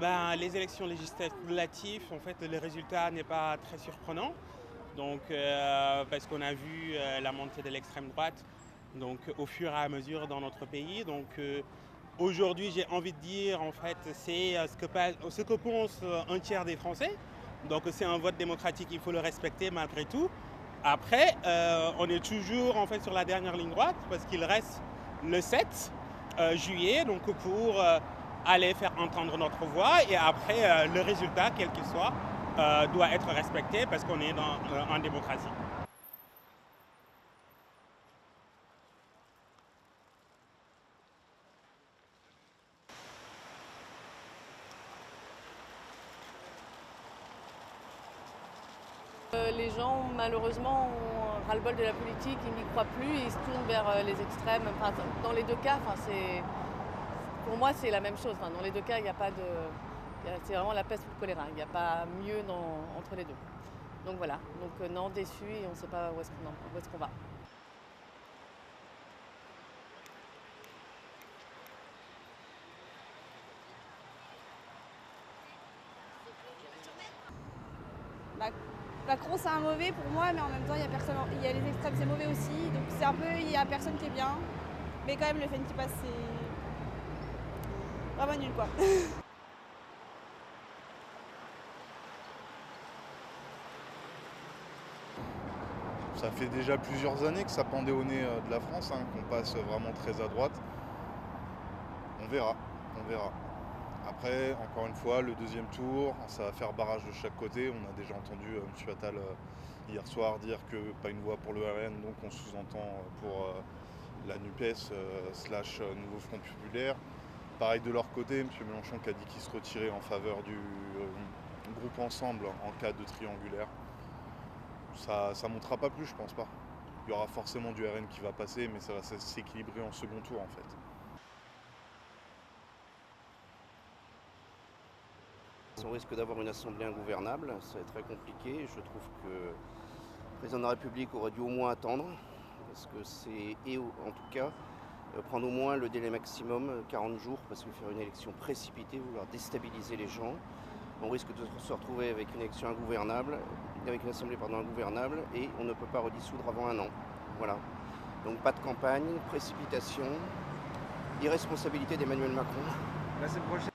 Les élections législatives, en fait, le résultat n'est pas très surprenant. Donc, parce qu'on a vu la montée de l'extrême droite donc, au fur et à mesure dans notre pays. Donc, aujourd'hui, j'ai envie de dire, en fait, c'est ce que pense un tiers des Français. Donc, c'est un vote démocratique, il faut le respecter malgré tout. Après, on est toujours en fait sur la dernière ligne droite parce qu'il reste le 7 juillet donc pour aller faire entendre notre voix et après le résultat, quel qu'il soit, doit être respecté parce qu'on est en démocratie. Les gens, malheureusement, ont ras-le-bol de la politique, ils n'y croient plus, ils se tournent vers les extrêmes. Enfin, dans les deux cas, pour moi, c'est la même chose. Enfin, dans les deux cas, il n'y a pas de... C'est vraiment la peste ou le choléra. Il n'y a pas mieux entre les deux. Donc voilà. Donc non, déçu et on ne sait pas où est-ce qu'on va. Macron c'est un mauvais pour moi, mais en même temps il y a les extrêmes c'est mauvais aussi, donc c'est un peu, il y a personne qui est bien, mais quand même le fait qui passe c'est vraiment nul quoi. Ça fait déjà plusieurs années que ça pendait au nez de la France, qu'on passe vraiment très à droite. On verra, on verra. Après, encore une fois, le deuxième tour, ça va faire barrage de chaque côté. On a déjà entendu M. Attal hier soir dire que pas une voix pour le RN, donc on sous-entend pour la NUPES slash Nouveau Front Populaire. Pareil de leur côté, M. Mélenchon qui a dit qu'il se retirait en faveur du groupe Ensemble en cas de triangulaire. Ça ne montera pas plus, je pense pas. Il y aura forcément du RN qui va passer, mais ça va s'équilibrer en second tour en fait. On risque d'avoir une assemblée ingouvernable, ça va être très compliqué. Je trouve que le président de la République aurait dû au moins attendre, parce que en tout cas, prendre au moins le délai maximum, 40 jours, parce que faire une élection précipitée, vouloir déstabiliser les gens, on risque de se retrouver avec une élection ingouvernable, avec une assemblée ingouvernable, et on ne peut pas redissoudre avant un an. Voilà. Donc pas de campagne, précipitation, irresponsabilité d'Emmanuel Macron. La semaine prochaine.